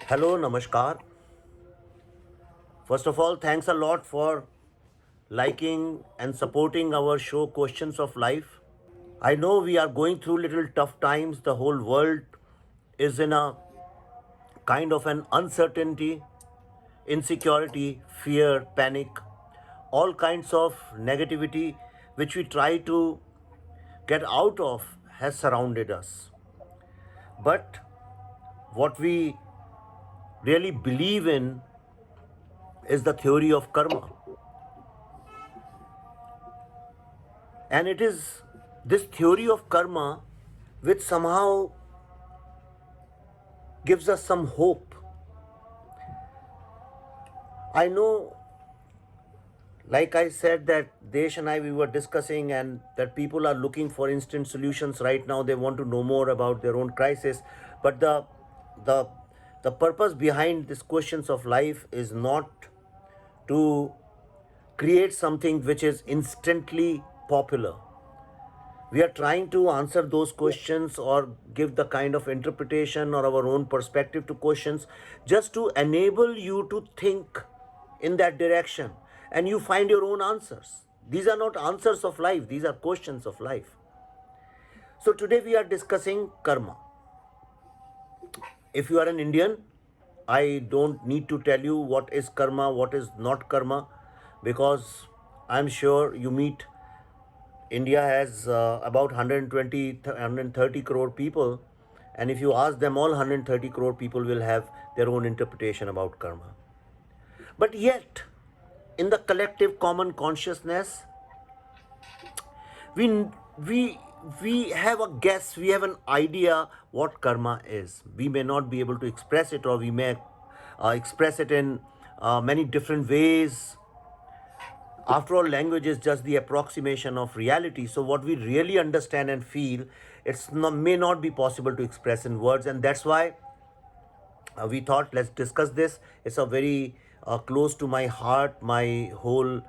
Hello, Namaskar. First of all, thanks a lot for liking and supporting our show Questions of Life. I know we are going through little tough times. The whole world is in a kind of an uncertainty, insecurity, fear, panic, all kinds of negativity which we try to get out of has surrounded us. But what we really believe in is the theory of karma. And it is this theory of karma which somehow gives us some hope. I know, like I said, that Desh and I we were discussing, and that people are looking for instant solutions right now. They want to know more about their own crisis. But the the purpose behind these questions of life is not to create something which is instantly popular. We are trying to answer those questions or give the kind of interpretation or our own perspective to questions just to enable you to think in that direction and you find your own answers. These are not answers of life, these are questions of life. So today we are discussing karma. If you are an Indian, I don't need to tell you what is karma, what is not karma, because I'm sure you meet. India has about 120, 130 crore people, and if you ask them, all 130 crore people will have their own interpretation about karma. But yet, in the collective common consciousness, we we we have a guess, we have an idea what karma is. We may not be able to express it, or we may express it in many different ways. After all, language is just the approximation of reality. So what we really understand and feel, may not be possible to express in words, and that's why we thought let's discuss this. It's a very close to my heart, my whole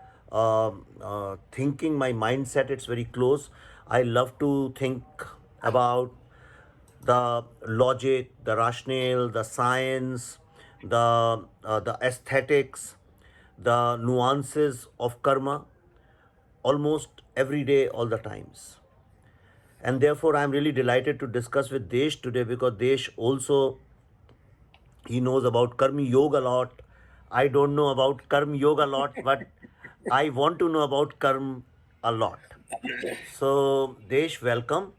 thinking, my mindset. It's very close. I love to think about the logic, the rationale, the science, the aesthetics, the nuances of karma almost every day, all the times. And therefore, I'm really delighted to discuss with Desh today, because Desh also, he knows about Karma Yoga a lot. I don't know about Karma Yoga a lot, but I want to know about Karma a lot. So, Desh, welcome.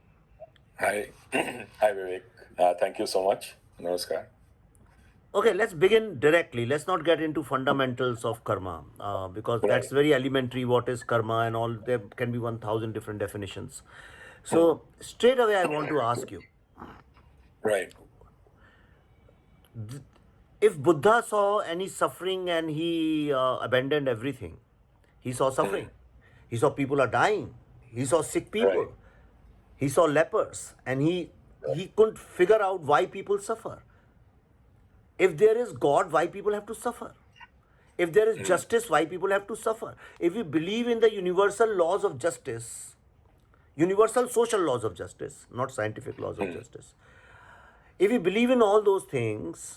Hi, hi Vivek. Thank you so much. Namaskar. Okay, let's begin directly. Let's not get into fundamentals of karma, because that's Right, very elementary. What is karma and all? There can be 1,000 different definitions. Hmm. So, straight away, I want to ask you, Right, if Buddha saw any suffering and he abandoned everything, he saw Hmm. suffering. He saw people are dying. He saw sick Right, people. He saw lepers, and he couldn't figure out why people suffer. If there is God, why people have to suffer? If there is Hmm. justice, why people have to suffer? If we believe in the universal laws of justice, universal social laws of justice, not scientific laws of Hmm. justice, if we believe in all those things,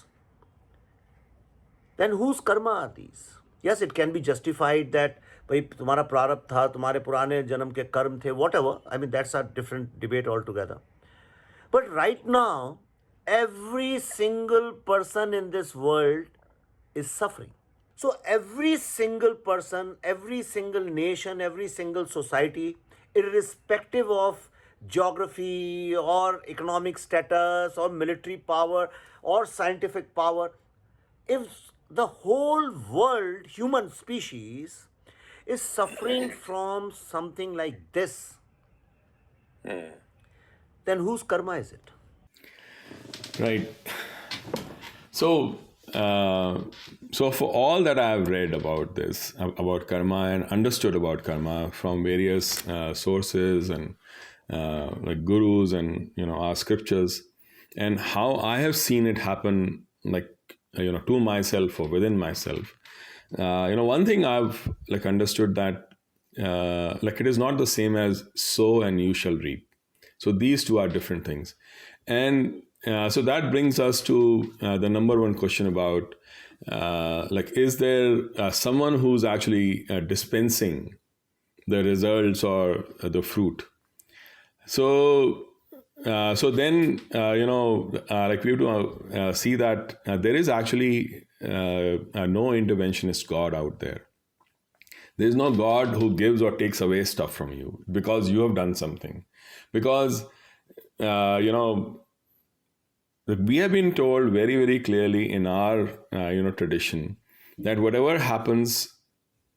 then whose karma are these? Yes, it can be justified that भाई तुम्हारा प्रारब्ध था, तुम्हारे पुराने जन्म के कर्म थे, whatever. I mean, that's a different debate altogether. But right now, every single person in this world is suffering. So every single person, every single nation, every single society, irrespective of geography or economic status or military power or scientific power, if the whole world, human species, is suffering from something like this, then whose karma is it? Right. So, so for all that I've read about this, about karma, and understood about karma from various sources and like gurus and our scriptures, and how I have seen it happen, like to myself or within myself. One thing I've like understood that like it is not the same as sow and you shall reap. So these two are different things. And so that brings us to the number one question about is there someone who's actually dispensing the results or the fruit? So, then we have to see that there is actually no interventionist God out there. There is no God who gives or takes away stuff from you because you have done something. Because we have been told very, very clearly in our tradition that whatever happens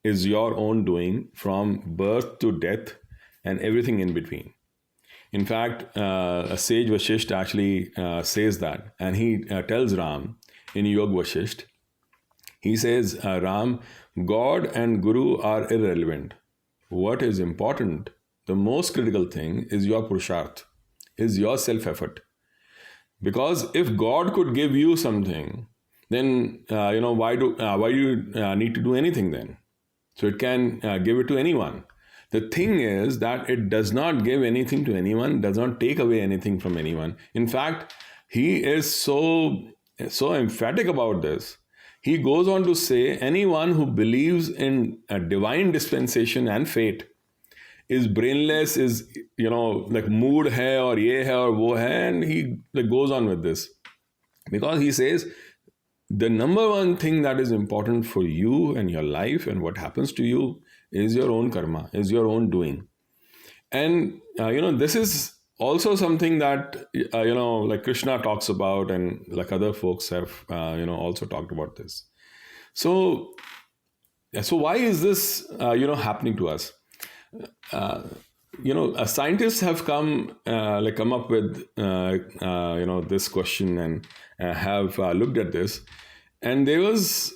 is your own doing from birth to death and everything in between. In fact, a sage Vashisht actually says that, and he tells Ram in Yog Vashisht, he says, Ram, God and Guru are irrelevant. What is important, the most critical thing is your Purusharth, is your self-effort. Because if God could give you something, then why do you need to do anything then? So it can give it to anyone. The thing is that it does not give anything to anyone, does not take away anything from anyone. In fact, he is so emphatic about this. He goes on to say, anyone who believes in a divine dispensation and fate is brainless, is mood hai or ye hai or wo hai, and he goes on with this. Because he says, the number one thing that is important for you and your life and what happens to you is your own karma, is your own doing. And, this is also something that, Krishna talks about, and like other folks have, also talked about this. So why is this, happening to us? Scientists have come up with, this question and have looked at this. And there was,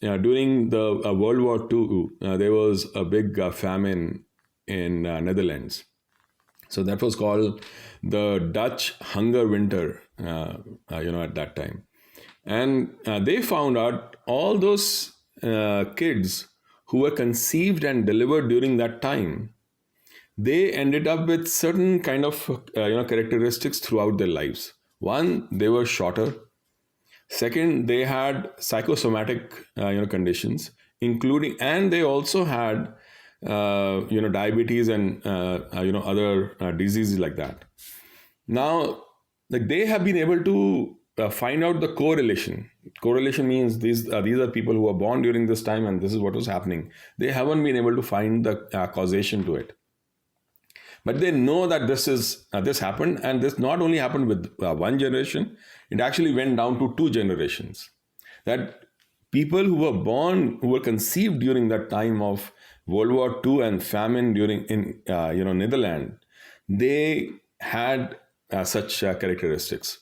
during the World War II, there was a big famine in Netherlands. So that was called the Dutch hunger winter, at that time. And they found out all those kids who were conceived and delivered during that time, they ended up with certain kind of characteristics throughout their lives. One, they were shorter. Second, they had psychosomatic conditions, including, and they also had diabetes and other diseases like that. Now, they have been able to find out the correlation. Correlation means these are people who were born during this time and this is what was happening. They haven't been able to find the causation to it. But they know that this happened, and this not only happened with one generation, it actually went down to 2 generations. That people who were born, who were conceived during that time of World War II and famine in Netherlands, they had such characteristics.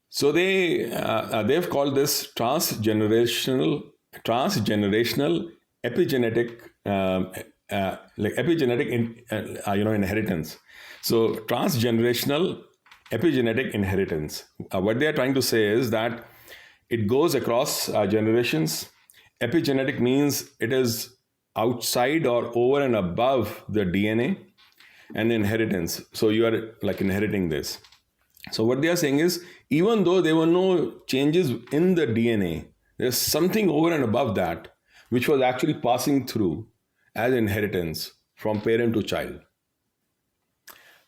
So they've called this transgenerational epigenetic inheritance. So transgenerational epigenetic inheritance. What they are trying to say is that it goes across generations. Epigenetic means it is outside or over and above the DNA, and inheritance. So you are inheriting this. So what they are saying is, even though there were no changes in the DNA, there's something over and above that which was actually passing through as inheritance from parent to child.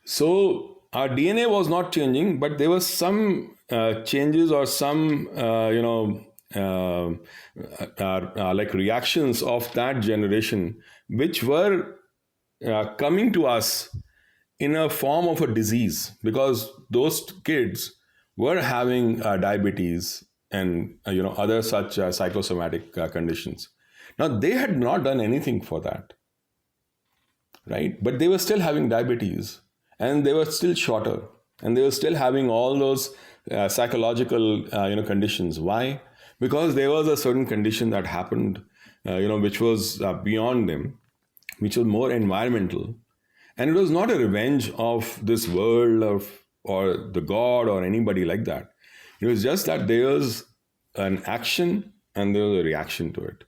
So our DNA was not changing, but there was some changes or some reactions of that generation which were coming to us in a form of a disease, because those kids were having diabetes and other such psychosomatic conditions. Now, they had not done anything for that, right? But they were still having diabetes, and they were still shorter, and they were still having all those psychological conditions. Why? Because there was a certain condition that happened, which was beyond them, which was more environmental. And it was not a revenge of this world or the God or anybody like that. It was just that there was an action and there was a reaction to it.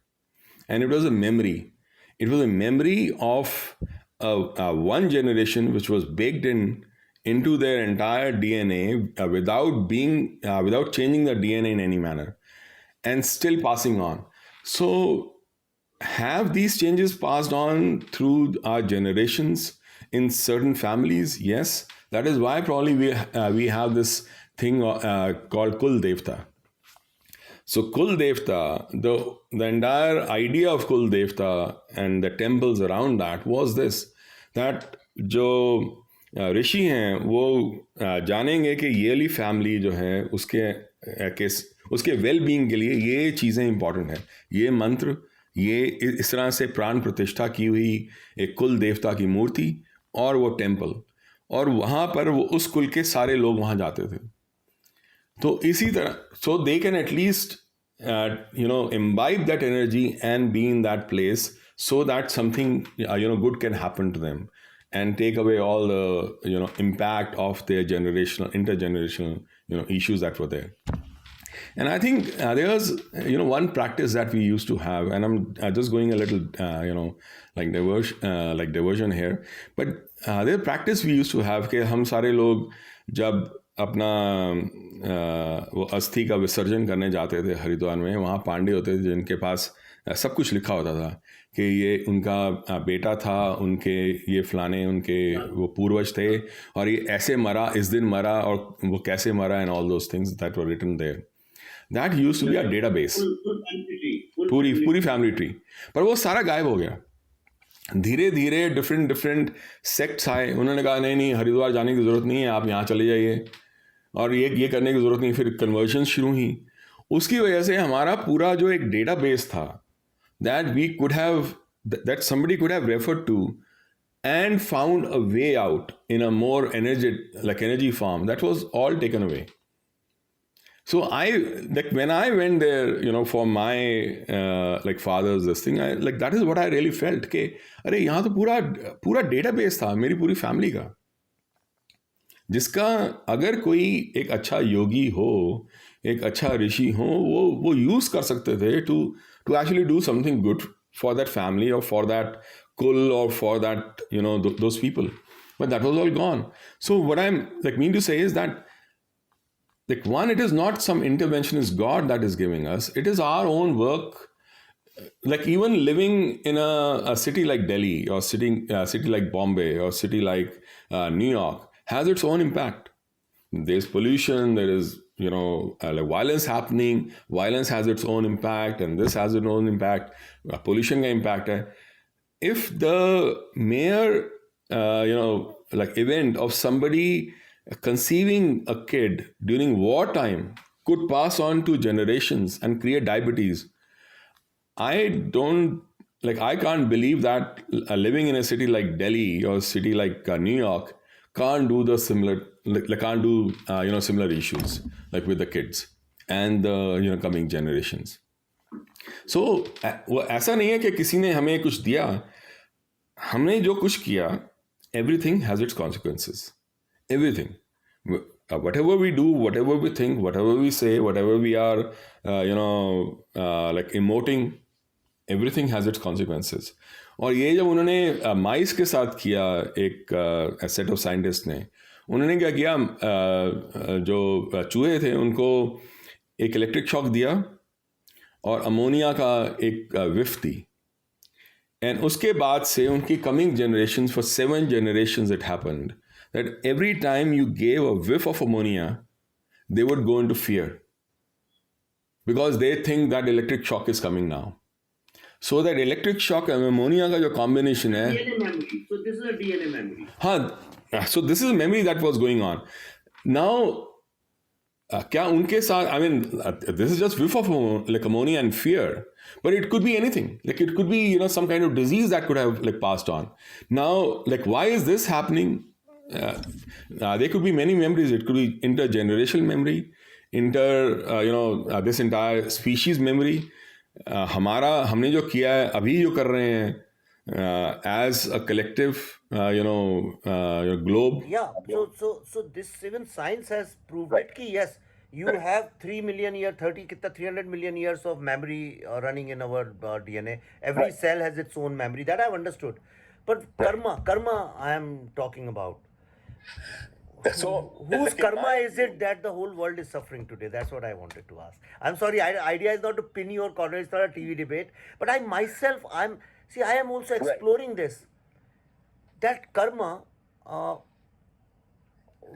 And it was a memory. It was a memory of one generation which was baked in into their entire DNA without changing the DNA in any manner, and still passing on. So have these changes passed on through our generations in certain families? Yes. That is why probably we have this thing called Kul Devta. So Kul Devta, the entire idea of Kul Devta and the temples around that was this, that जो ऋषि हैं वो जानेंगे कि ये वाली family जो है उसके वेल बीइंग के लिए ये चीज़ें इंपॉर्टेंट है, ये मंत्र, ये इस तरह से प्राण प्रतिष्ठा की हुई एक कुल देवता की मूर्ति और वो टेम्पल, और वहाँ पर वो उस कुल के सारे लोग वहाँ जाते थे. तो इसी तरह so they can at least imbibe that energy and be in that place so that something good can happen to them and take away all the impact of their intergenerational issues that were there. And I think there was one practice that we used to have, and I'm just going a little diversion here, but the practice we used to have कि हम सारे लोग जब अपना वो अस्थि का विसर्जन करने जाते थे हरिद्वार में, वहाँ पांडे होते थे जिनके पास सब कुछ लिखा होता था कि ये उनका बेटा था, उनके ये फलाने उनके वो पूर्वज थे, और ये ऐसे मरा, इस दिन मरा, और वो कैसे मरा, and all those things that were written there. That used to be our database. पूरी फैमिली ट्री. पर वो सारा गायब हो गया. धीरे धीरे डिफरेंट सेक्ट्स आए, उन्होंने कहा नहीं हरिद्वार जाने की ज़रूरत नहीं है, आप यहाँ चले जाइए, और ये करने की ज़रूरत नहीं. फिर कन्वर्जन शुरू हुई. उसकी वजह से हमारा पूरा जो एक डेटाबेस था that somebody could have referred to and found a way out in a more energy form, that was all taken away. So when I went there, for my father's this thing, that is what I really felt कि अरे यहाँ तो पूरा database था मेरी पूरी family का, जिसका अगर कोई एक अच्छा योगी हो, एक अच्छा ऋषि हो, वो यूज कर सकते थे to actually do something good for that family or for that kul or for that those people. But that was all gone. So what I'm mean to say is that one, it is not some interventionist God that is giving us, it is our own work. Even living in a city like Delhi, or city like Bombay, or city like New York has its own impact. There's pollution, there is violence happening. Violence has its own impact, and this has its own impact. Pollution का impact है. If the mere event of somebody conceiving a kid during wartime could pass on to generations and create diabetes, I can't believe that living in a city like Delhi or a city like New York can't do similar issues with the kids and the coming generations. So वो ऐसा नहीं है कि किसी ने हमें कुछ दिया, हमने जो कुछ किया, everything has its consequences. Everything. Whatever we do, whatever we think, whatever we say, whatever we are emoting, everything has its consequences. और ये जब उन्होंने माइस के साथ किया, एक सेट ऑफ साइंटिस्ट ने, उन्होंने क्या किया, जो चूहे थे उनको एक इलेक्ट्रिक शॉक दिया और अमोनिया का एक विफ दी, एंड उसके बाद से उनकी coming generations, for 7 generations it happened that every time you gave a whiff of ammonia, they would go into fear because they think that electric shock is coming now. So that electric shock and ammonia का जो combination है, DNA memory. So this is a DNA memory. हाँ, so this is a memory that was going on. Now, क्या उनके साथ, this is just whiff of ammonia and fear, but it could be anything. It could be some kind of disease that could have passed on. Now, why is this happening? There could be many memories. It could be intergenerational memory, this entire species memory. हमने जो किया है, अभी जो कर रहे हैं, as a collective, globe. Yeah. So this even science has proved it. Ki yes, you have 3 million year, 300 million years of memory running in our DNA. Every cell has its own memory. That I've understood. But karma, I am talking about. So whose in karma my is it that the whole world is suffering today? That's what I wanted to ask. I'm sorry, idea is not to pin your corner, it's not a TV debate. But I myself, I am also right. exploring this. That karma, uh,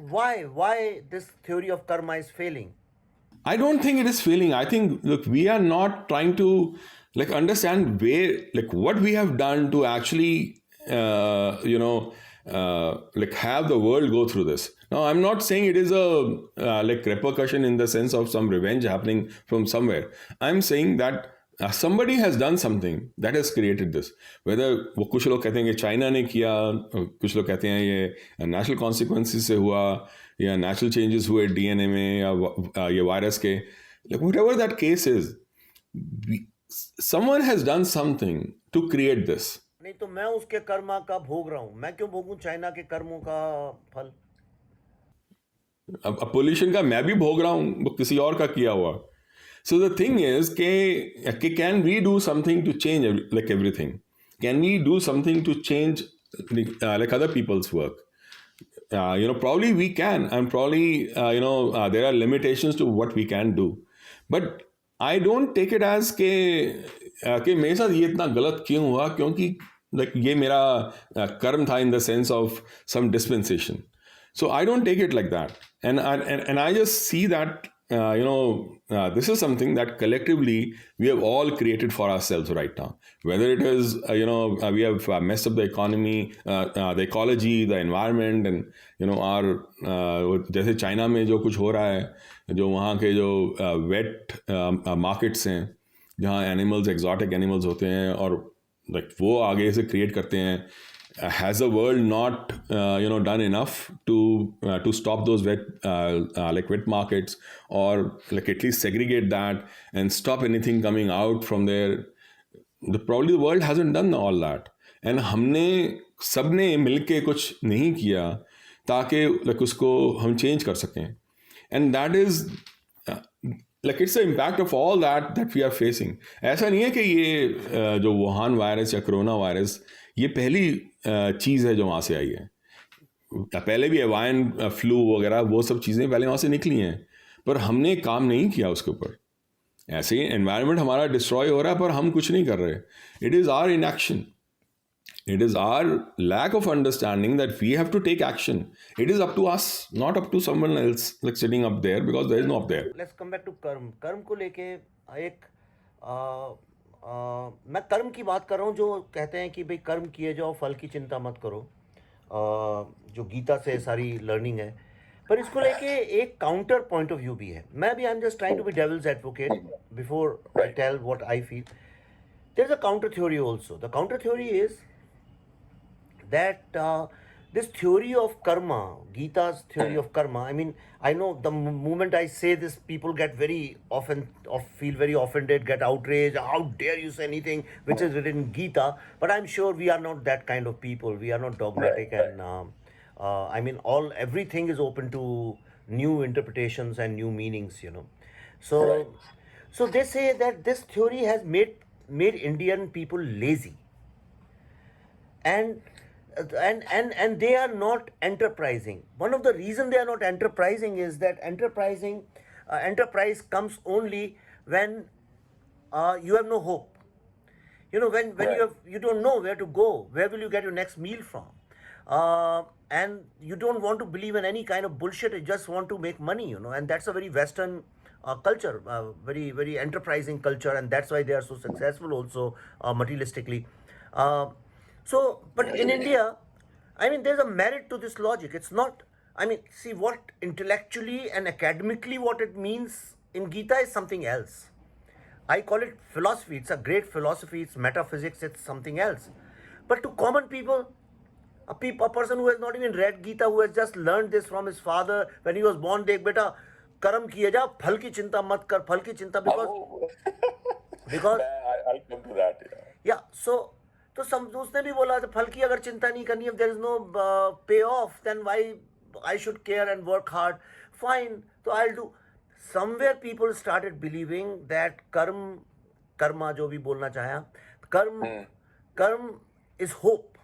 why this theory of karma is failing? I don't think it is failing. I think, look, we are not trying to like understand where, like, what we have done to actually, like have the world go through this. Now, I'm not saying it is a like repercussion in the sense of some revenge happening from somewhere. I'm saying that somebody has done something that has created this. Whether वो कुछ लोग कहते हैं कि China ने किया, कुछ लोग कहते हैं ये नेचुरल कॉन्सिक्वेंसेस से हुआ, या नेचुरल चेंजेस हुए डीएनए में, या ये वायरस के, like whatever that case is, someone has done something to create this. नहीं तो मैं उसके कर्मा का भोग रहा हूँ, मैं क्यों भोगूं चाइना के कर्मों का फल? अब पोल्यूशन का मैं भी भोग रहा हूँ, वो किसी और का किया हुआ. So the thing is, can we do something to change like everything? Can we do something to change like other people's work? Probably we can, and probably there are limitations to what we can do. But I don't take it as कि मेरे साथ ये इतना गलत क्यों हुआ, क्योंकि like ये मेरा कर्म था in the sense of some dispensation. So I don't take it like that, and I just see that this is something that collectively we have all created for ourselves right now. Whether it is we have messed up the economy, the ecology, the environment, and our जैसे China में जो कुछ हो रहा है, जो वहाँ के जो वेट मार्केट्स हैं जहाँ एनिमल्स, एक्जॉटिक एनिमल्स होते हैं, और like वो आगे से क्रिएट करते हैं. Has the world not done enough to stop those wet markets, or like at least segregate that and stop anything coming out from there? Probably the world hasn't done all that, and हमने सबने मिलके कुछ नहीं किया ताकि like उसको हम change कर सकें. And that is like it's the impact of all that we are facing. ऐसा नहीं है कि ये जो वुहान वायरस या कोरोना वायरस ये पहली चीज़ है जो वहाँ से आई है. पहले भी एवाइन फ्लू वगैरह वो सब चीज़ें पहले वहाँ से निकली हैं, पर हमने काम नहीं किया उसके ऊपर. ऐसे ही एनवायरनमेंट हमारा डिस्ट्रॉय हो रहा है पर हम कुछ नहीं कर रहे. It is our inaction. It is our lack of understanding that we have to take action. It is up to us, not up to someone else like sitting up there, because there is no up there. Let's come back to कर्म. कर्म को लेके एक मैं कर्म की बात कर रहा हूँ, जो कहते हैं कि भाई कर्म किए जाओ, फल की चिंता मत करो, जो गीता से सारी लर्निंग है. पर इसको लेके एक काउंटर पॉइंट ऑफ व्यू भी है. मैं भी I am just trying to be devil's advocate before I tell what I feel. There is a counter theory also. The counter theory is that this theory of karma, Gita's theory of karma, I mean, I know the moment I say this, people get very feel very offended, get outraged. How dare you say anything which is written in Gita? But I'm sure we are not that kind of people. We are not dogmatic, and I mean, everything is open to new interpretations and new meanings. So they say that this theory has made Indian people lazy, and they are not enterprising. One of the reasons they are not enterprising is that enterprise comes only when you have no hope. When you don't know where to go, where will you get your next meal from, and you don't want to believe in any kind of bullshit. You just want to make money, and that's a very Western culture, very very enterprising culture, and that's why they are so successful also materialistically. But in India, I mean, there's a merit to this logic. It's not, I mean, see, what intellectually and academically what it means in Gita is something else. I call it philosophy. It's a great philosophy. It's metaphysics. It's something else. But to common people, a person who has not even read Gita, who has just learned this from his father when he was born, dekh beta, कर्म किए जा, फल की चिंता मत कर, फल की चिंता, because I'll come to that. Yeah, so तो उसने भी बोला फल की अगर चिंता नहीं करनी, if there is no payoff, then why I should care and work hard? Fine, so I'll do. Somewhere people started believing that karma जो भी बोलना चाहे, कर्म is hope.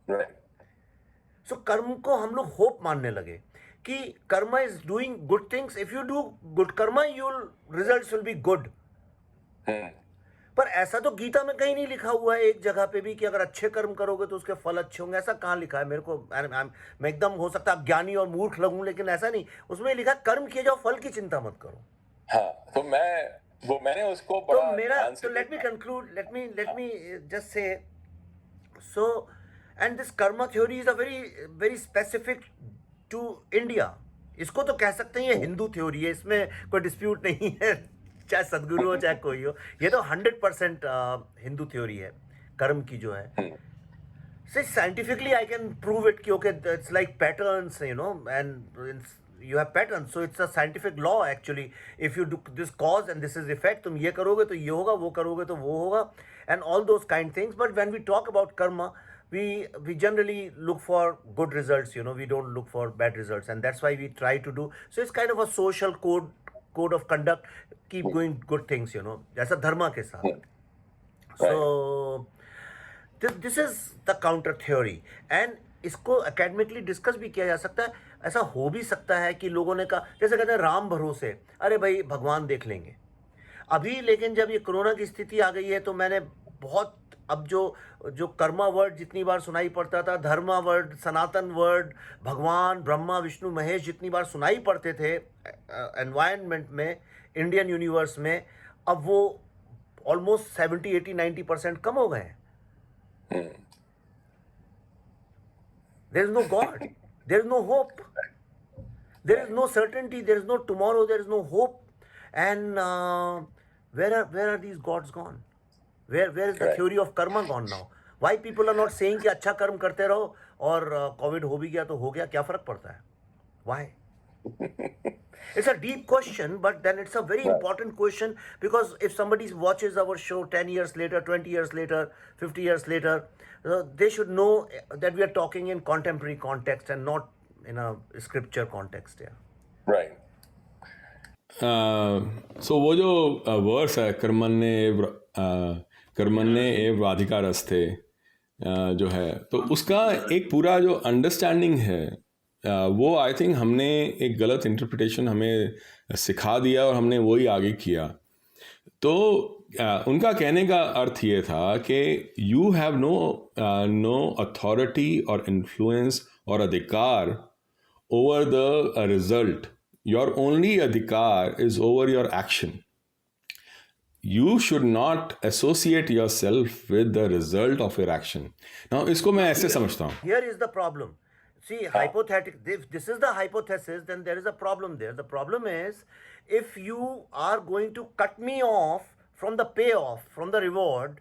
Right. सो कर्म को हम लोग होप मानने लगे कि Karma is doing good things, if you do good Karma you'll results will be good. पर ऐसा तो गीता में कहीं नहीं लिखा हुआ है एक जगह पे भी कि अगर अच्छे कर्म करोगे तो उसके फल अच्छे होंगे। ऐसा कहाँ लिखा है? मेरे को मैं एकदम हो सकता है ज्ञानी और मूर्ख लगूं, लेकिन ऐसा नहीं। उसमें लिखा कर्म किए जाओ, फल की चिंता मत करो। हाँ, तो मैंने उसको तो बड़ा मेरा ध्यान से तो लेट मी देखा। Conclude, late me just say so, and this karma theory is a very very specific to India. इसको तो कह सकते हैं ये हिंदू थ्योरी है, इसमें कोई डिस्प्यूट नहीं है, चाहे सदगुरु हो चाहे कोई हो। ये तो 100% हिंदू थ्योरी है कर्म की जो है। So scientifically I can prove it कि okay, it's like patterns, you know, and you have patterns, so it's a scientific law actually. If you do this cause and this is effect, तुम ये करोगे तो ये होगा, वो करोगे तो वो होगा, and all those kind things. But when we talk about karma, we generally look for good results, you know, we don't look for bad results, and that's why we try to do. So it's kind of a social code of conduct, keep doing good things, you know, जैसा धर्मा के साथ. So this is the counter theory, and इसको academically discuss भी किया जा सकता है। ऐसा हो भी सकता है कि लोगों ने कहा, जैसे कहते हैं राम भरोसे, अरे भाई भगवान देख लेंगे अभी। लेकिन जब ये कोरोना की स्थिति आ गई है तो मैंने बहुत, अब जो कर्मा वर्ड जितनी बार सुनाई पड़ता था, धर्मा वर्ड, सनातन वर्ड, भगवान ब्रह्मा विष्णु महेश जितनी बार सुनाई पड़ते थे एनवायरनमेंट में, इंडियन यूनिवर्स में, अब वो ऑलमोस्ट 70, 80, 90% कम हो गए हैं। There is no God. There is no hope. There is no certainty. There is no tomorrow. There is no hope. And where are these gods gone? Where is the theory of karma gone now? Why people are not saying कि अच्छा कर्म करते रहो और Covid हो भी गया तो हो गया, क्या फर्क पड़ता है? Why? It's a deep question, but then it's a very important question, because if somebody watches our show 10 years later, 20 years later, 50 years later, they should know that we are talking in contemporary context and not in a scripture context. Yeah. Right. So वो जो verse है कर्मण्ये एव अधिकारस्ते जो है, तो उसका एक पूरा जो अंडरस्टैंडिंग है वो आई थिंक हमने एक गलत इंटरप्रिटेशन हमें सिखा दिया और हमने वही आगे किया। तो उनका कहने का अर्थ ये था कि यू हैव नो अथॉरिटी और इन्फ्लुएंस और अधिकार over the result. Your only अधिकार is over your action. You should not associate yourself with the result of your action. Now, इसको मैं ऐसे समझता हूँ। Here is the problem. See, hypothetical. If this is the hypothesis, then there is a problem there. The problem is, if you are going to cut me off from the payoff, from the reward,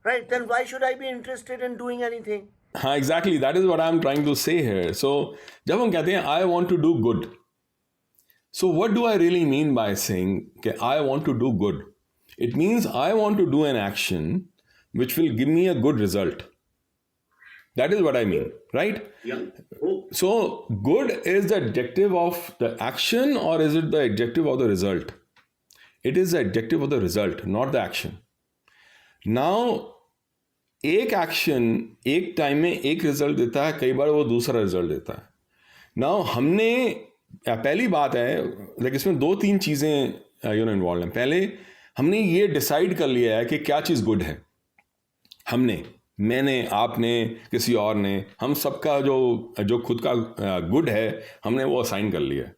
right? Then why should I be interested in doing anything? हाँ, exactly. That is what I'm trying to say here. So, जब हम कहते हैं I want to do good, so what do I really mean by saying कि I want to do good? It means I want to do an action which will give me a good result. That is what I mean, right? Yeah. So, good is the adjective of the action, or is it the adjective of the result? It is the adjective of the result, not the action. Now, एक action एक time में एक result देता है, कई बार वो दूसरा result देता है। Now, हमने पहली बात है, लाइक इसमें 2-3 चीज़ें इन्वॉल्व हैं। पहले हमने ये डिसाइड कर लिया है कि क्या चीज़ गुड है। मैंने, आपने, किसी और ने, हम सबका जो खुद का गुड है हमने वो असाइन कर लिया है।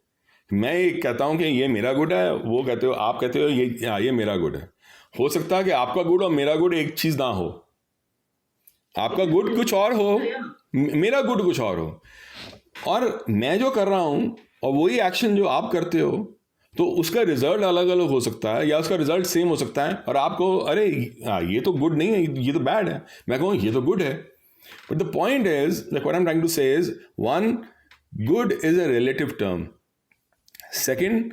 मैं ये कहता हूँ कि ये मेरा गुड है, वो कहते हो, आप कहते हो ये मेरा गुड है। हो सकता है कि आपका गुड और मेरा गुड एक चीज़ ना हो, आपका गुड कुछ और हो, मेरा गुड कुछ और हो, और मैं जो कर रहा हूँ और वही एक्शन जो आप करते हो, तो उसका रिजल्ट अलग अलग हो सकता है या उसका रिजल्ट सेम हो सकता है। और आपको अरे ये तो गुड नहीं है, ये तो बैड है, मैं कहूँ ये तो गुड है। But the point is, like what I am trying to say is, one, good is a relative term. Second,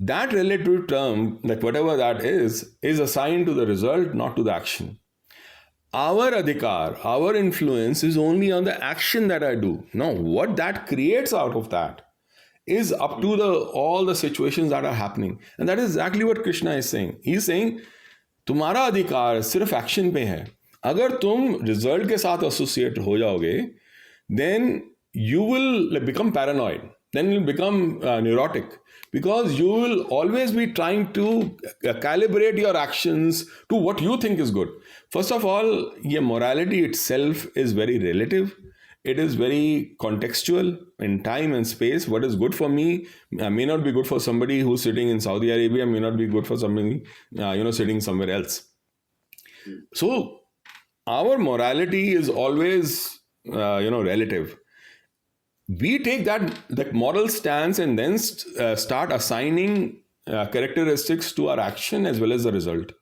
that relative term, like whatever that is assigned to the result, not to the action. Our adhikar, our influence is only on the action that I do. Now, what that creates out of that is up to all the situations that are happening. And that is exactly what Krishna is saying. He is saying, तुम्हारा अधिकार सिर्फ action पे है। अगर तुम result के साथ associate हो जाओगे, then you will become paranoid. Then you'll become neurotic, because you will always be trying to calibrate your actions to what you think is good. First of all, your morality itself is very relative. It is very contextual in time and space. What is good for me may not be good for somebody who's sitting in Saudi Arabia, may not be good for somebody sitting somewhere else. So our morality is always relative. We take that moral stance and then start assigning characteristics to our action as well as the result.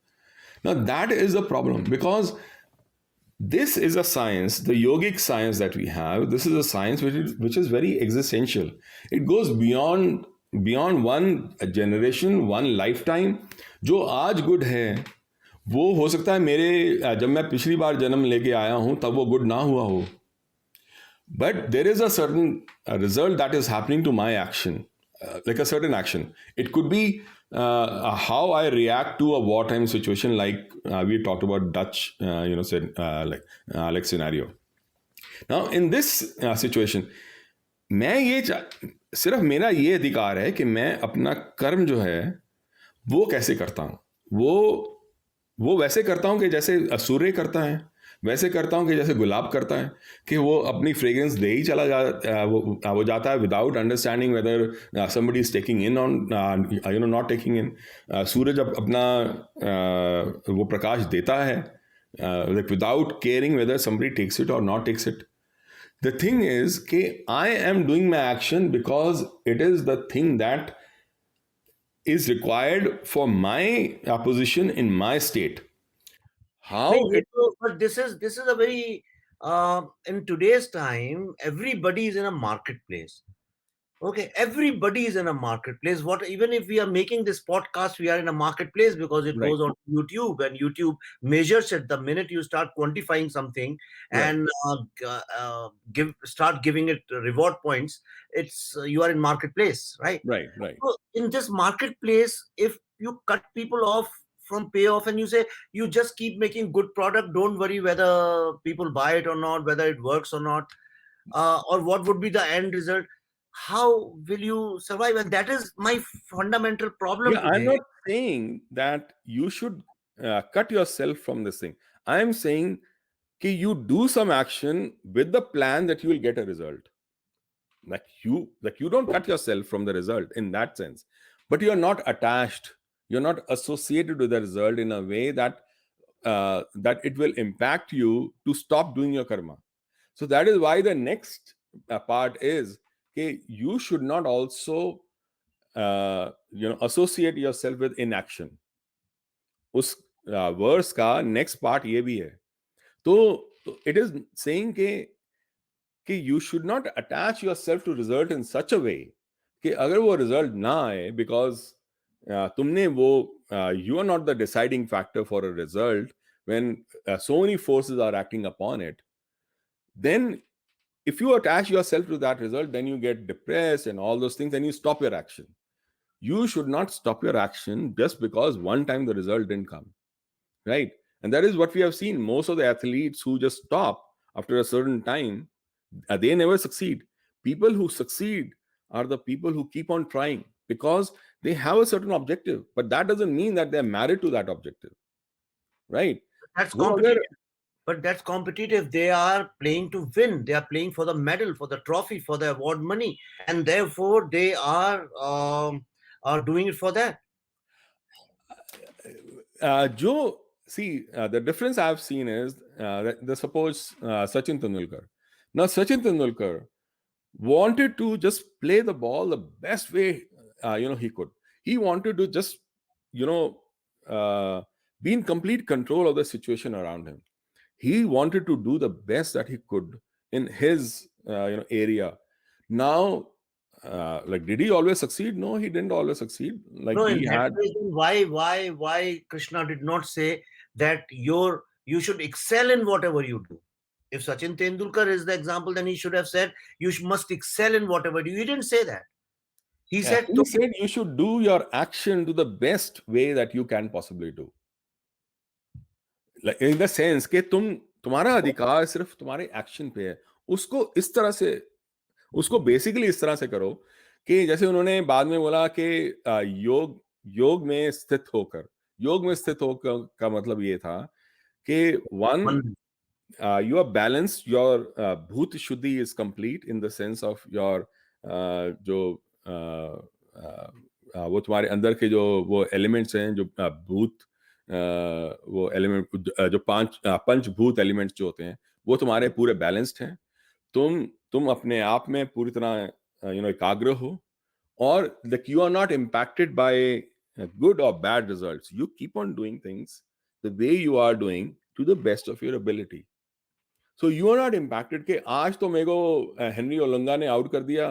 Now that is the problem, because this is a science, the yogic science that we have. This is a science which is very existential. It goes beyond one generation, one lifetime. जो आज good है वो हो सकता है मेरे जब मैं पिछली बार जन्म लेके आया हूं तब वो गुड ना हुआ हो. But there is a certain result that is happening to my action, like a certain action. It could be how I react to a wartime situation, like we talked about Dutch, like scenario. Now, in this situation, मैं ये सिर्फ मेरा ये अधिकार है कि मैं अपना कर्म जो है वो कैसे करता हूँ. वो वैसे करता हूँ कि जैसे सूर्य करता है, वैसे करता हूँ कि जैसे गुलाब करता है, कि वो अपनी फ्रेग्रेंस दे ही चला वो जाता है without understanding whether somebody is taking in on not taking in. सूरज अपना वो प्रकाश देता है without caring whether somebody takes it और not takes it. The thing is कि I am doing my action because it is the thing that is required for my position in my state. How नहीं, it, but this is a very in today's time, everybody is in a marketplace. Okay, everybody is in a marketplace. What, even if we are making this podcast, we are in a marketplace because it Right. goes on YouTube, and YouTube measures it the minute you start quantifying something Right. and start giving it reward points. It's you are in marketplace, right? Right. So in this marketplace, if you cut people off from payoff and you say you just keep making good product, don't worry whether people buy it or not, whether it works or not, or what would be the end result, how will you survive? And that is my fundamental problem Yeah, I'm today. not saying that you should cut yourself from this thing. I'm saying कि you do some action with the plan that you will get a result. Like you don't cut yourself from the result in that sense, but you're not attached. You're not associated with the result in a way that that it will impact you to stop doing your karma. So that is why the next part is okay, you should not also associate yourself with inaction. उस verse का next part ये भी है. तो it is saying कि you should not attach yourself to result in such a way कि अगर वो result ना आए because तुमने वो you are not the deciding factor for a result when so many forces are acting upon it, then if you attach yourself to that result, then you get depressed and all those things and you stop your action. You should not stop your action just because one time the result didn't come, right? And that is what we have seen. Most of the athletes who just stop after a certain time, they never succeed. People who succeed are the people who keep on trying because they have a certain objective, but that doesn't mean that they're married to that objective, right? That's वो competitive. अगर But that's competitive. They are playing to win. They are playing for the medal, for the trophy, for the award money, and therefore they are doing it for that. Joe, see, the difference I've seen is suppose Sachin Tendulkar. Now, Sachin Tendulkar wanted to just play the ball the best way he could. He wanted to just be in complete control of the situation around him. He wanted to do the best that he could in his area. Now, like, did he always succeed? No, he didn't always succeed. Like No, he in that had. case, then why Krishna did not say that you should excel in whatever you do? If Sachin Tendulkar is the example, then he should have said you must excel in whatever you do. He didn't say that. He said, He said you should do your action to the best way that you can possibly do. Like in the sense कि तुम्हारा अधिकार सिर्फ तुम्हारे action पे है, उसको इस तरह से उसको बेसिकली इस तरह से करो कि जैसे उन्होंने बाद में बोला कि योग योग में स्थित होकर, योग में स्थित होकर का मतलब ये था कि one, One, you are balanced, your bhut shuddhi is complete in the sense of your जो वो तुम्हारे अंदर के जो वो एलिमेंट्स हैं, जो भूत वो एलिमेंट जो पंचभूत एलिमेंट्स जो होते हैं, वो तुम्हारे पूरे बैलेंस्ड हैं। तुम अपने आप में पूरी तरह एकाग्र हो, और that you are not impacted by good or bad results. You keep on doing things the way you are doing to the best of your ability. So you are not impacted कि आज तो मेरे को Henry Olonga ने out कर दिया,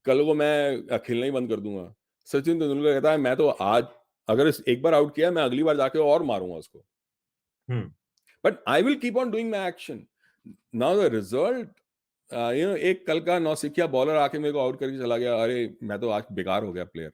कल को मैं खेलना ही बंद कर दूंगा। सचिन तेंदुलकर कहता है मैं तो आज अगर एक बार आउट किया, मैं अगली बार जाके और मारूंगा उसको। hmm. But I will keep on doing my action. Now the result, एक कल का नौसिखिया बॉलर आके मेरे को आउट करके चला गया, अरे मैं तो आज बेकार हो गया player.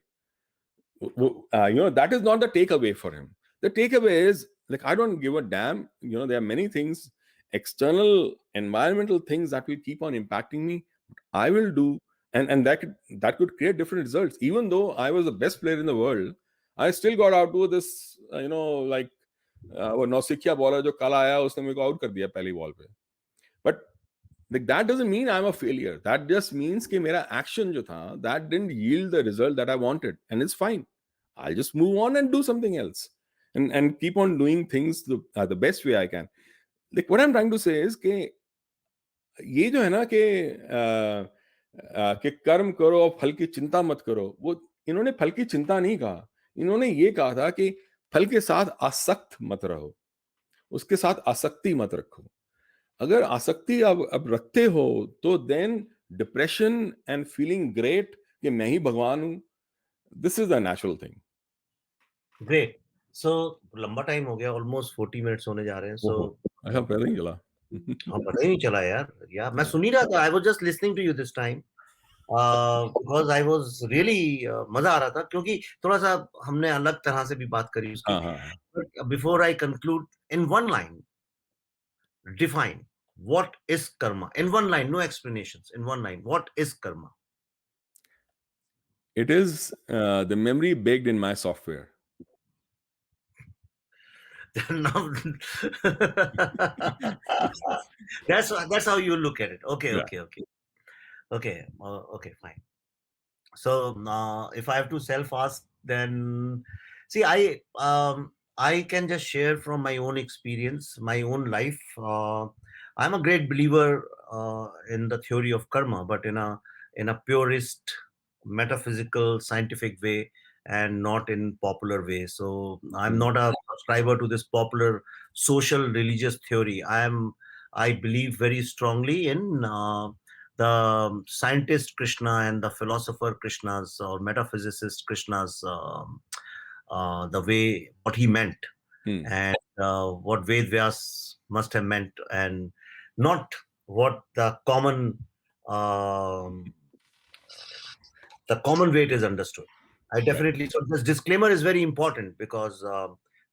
That is not the takeaway for him. The takeaway is like, I don't give a damn. There are many things, external environmental things that will keep on impacting me. I will do, and that could create different results. Even though I was the best player in the world, I still got out to this like वो नौसिखिया bowler जो कल आया, उसने मेरे को out कर दिया पहली बॉल पे। But like that doesn't mean I'm a failure. That just means कि मेरा action जो था, that didn't yield the result that I wanted, and it's fine. I'll just move on and do something else, and keep on doing things the best way I can. Like what I'm trying to say is कि ये जो है ना कि कर्म करो और फल की चिंता मत करो, वो इन्होंने फल की चिंता नहीं कहा, इन्होंने ये कहा था कि फल के साथ आसक्त मत रहो, उसके साथ आसक्ति मत रखो। अगर आसक्ति अब रखते हो तो then depression and feeling great कि मैं ही भगवान हूं, this is the natural thing. Great. So लंबा टाइम हो गया, ऑलमोस्ट 40 मिनट्स होने जा रहे हैं। सो अच्छा, पता नहीं चला। हाँ, पता ही नहीं चला यार मैं सुन ही रहा था। I was just listening to you this time because I was really मजा आ रहा था, क्योंकि थोड़ा सा हमने अलग तरह से भी बात करी उसकी। हाँ हाँ, but before I conclude, in one line define what is karma. In one line, no explanations. In one line, what is karma? it is the memory baked in my software. Now, that's how you look at it. Okay, Yeah. okay, fine. So if I have to self-ask, then see, I can just share from my own experience, my own life. I'm a great believer in the theory of karma, but in a purist, metaphysical, scientific way, and not in popular way. So I'm not a subscriber to this popular social religious theory. I believe very strongly in the scientist Krishna and the philosopher Krishna's or metaphysicist Krishna's the way what he meant and what Ved Vyas must have meant, and not what the common way it is understood. I definitely, so this disclaimer is very important because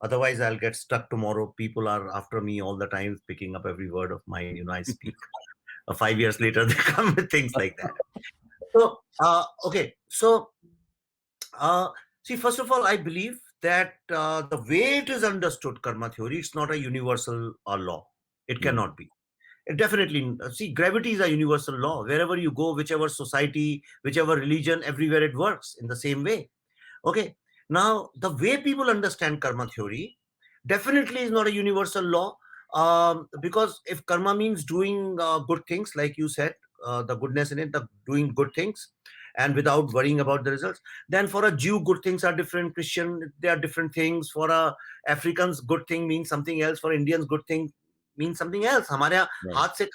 otherwise I'll get stuck tomorrow. People are after me all the time, picking up every word of mine. I speak. 5 years later, they come with things like that. So, okay. So, see, first of all, I believe that the way it is understood, karma theory, it's not a universal law. It cannot be. It definitely, see, gravity is a universal law. Wherever you go, whichever society, whichever religion, everywhere it works in the same way. Okay. Now, the way people understand karma theory definitely is not a universal law. Because if karma means doing good things, like you said, the goodness in it, the doing good things, and without worrying about the results, then for a Jew, good things are different. Christian, they are different things. For a Africans, good thing means something else. For Indians, good thing means something else. हमारे हाथ से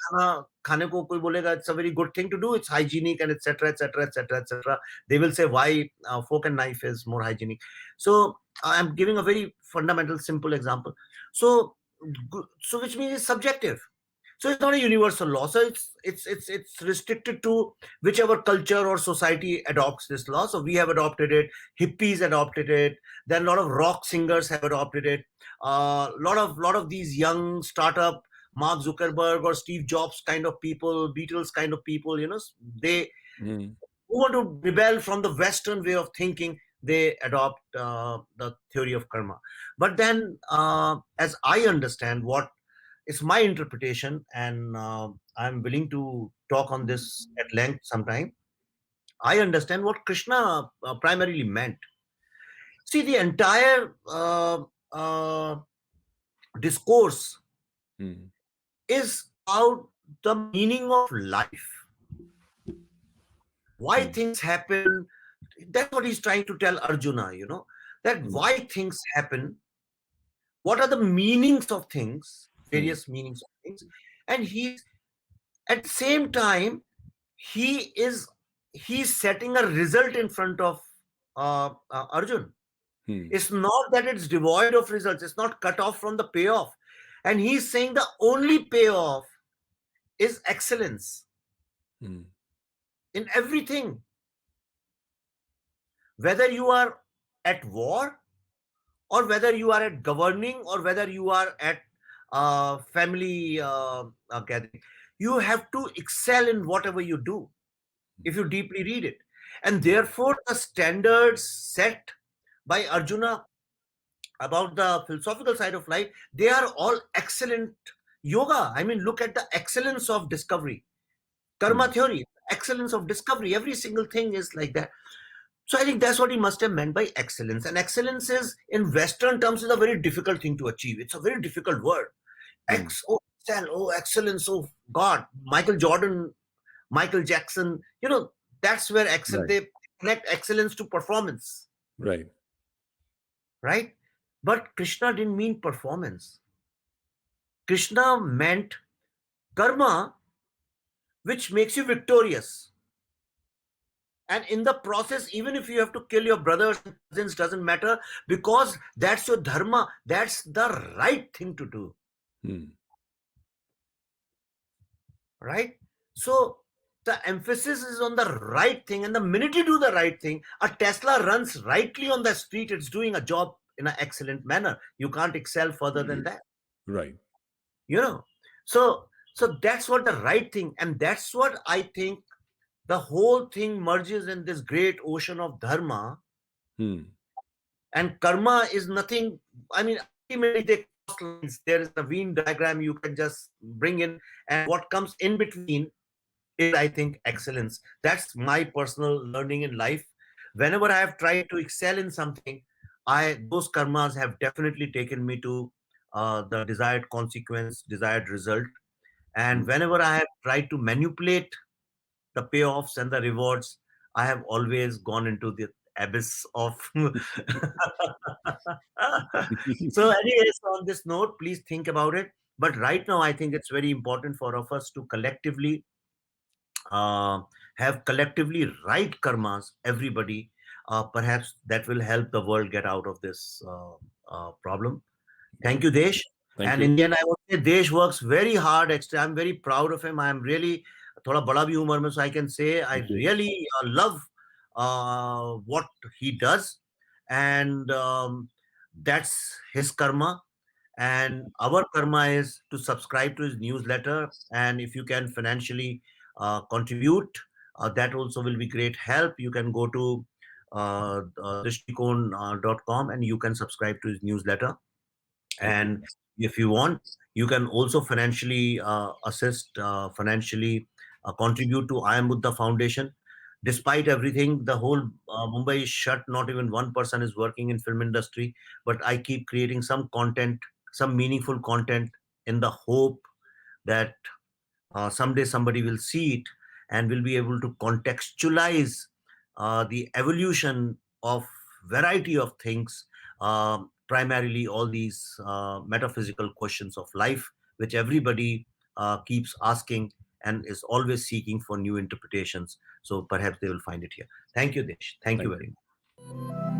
खाने को कोई बोलेगा, it's a very good thing to do. It's hygienic and etc. etc. etc. etc. They will say why fork and knife is more hygienic. So I'm giving a very fundamental, simple example. So which means it's subjective. So it's not a universal law. So it's restricted to whichever culture or society adopts this law. So we have adopted it. Hippies adopted it. Then a lot of rock singers have adopted it. A lot of these young startup Mark Zuckerberg or Steve Jobs kind of people, Beatles kind of people, they Mm. who want to rebel from the Western way of thinking, they adopt the theory of karma. But then, as I understand what is my interpretation, and I'm willing to talk on this at length sometime, I understand what Krishna primarily meant. See, the entire discourse Mm. is about the meaning of life, why Mm. things happen. That's what he's trying to tell Arjuna, that Mm. why things happen, what are the meanings of things, Mm. various meanings of things. And he's at the same time, he is he's setting a result in front of Arjun. Mm. It's not that it's devoid of results, it's not cut off from the payoff. And he's saying the only payoff is excellence Mm. in everything. Whether you are at war, or whether you are at governing, or whether you are at family gathering, you have to excel in whatever you do if you deeply read it. And therefore, the standards set by Arjuna about the philosophical side of life, they are all excellent yoga. I mean, look at the excellence of discovery. Karma Mm. theory, excellence of discovery, every single thing is like that. So I think that's what he must have meant by excellence. And excellence is, in Western terms, is a very difficult thing to achieve. It's a very difficult word. Mm. Oh, excellence, oh God. Michael Jordan, Michael Jackson, that's where Right. they connect excellence to performance, Right. right? But Krishna didn't mean performance. Krishna meant karma, which makes you victorious. And in the process, even if you have to kill your brothers and cousins, doesn't matter, because that's your dharma, that's the right thing to do, Mm. right? So the emphasis is on the right thing, and the minute you do the right thing, a Tesla runs rightly on the street, it's doing a job in an excellent manner. You can't excel further than that, Right. you know. So that's what the right thing, and that's what I think the whole thing merges in this great ocean of dharma. Mm. And karma is nothing. I mean, ultimately they cross lines. There is a Venn diagram you can just bring in, and what comes in between is, I think, excellence. That's my personal learning in life. Whenever I have tried to excel in something, those karmas have definitely taken me to the desired consequence, desired result. And whenever I have tried to manipulate the payoffs and the rewards, I have always gone into the abyss of. So, anyways, on this note, please think about it. But right now, I think it's very important for of us to collectively uh, have collectively right karmas. Everybody, perhaps that will help the world get out of this problem. Thank you, Desh. Thank And you. in the end, I would say Desh works very hard. I'm very proud of him. I'm really thoda bada bhi umar mein, so I can say I Thank you. really love what he does, and that's his karma. And our karma is to subscribe to his newsletter. And if you can financially contribute, that also will be great help. You can go to drishtikon.com and you can subscribe to his newsletter. Thank you. And if you want, you can also financially assist, financially contribute to I Am Buddha Foundation. Despite everything, the whole Mumbai is shut. Not even one person is working in film industry. But I keep creating some content, some meaningful content, in the hope that someday somebody will see it and will be able to contextualize the evolution of variety of things, primarily all these metaphysical questions of life, which everybody keeps asking and is always seeking for new interpretations. So perhaps they will find it here. Thank you, Desh. Thank you Thank very you. much.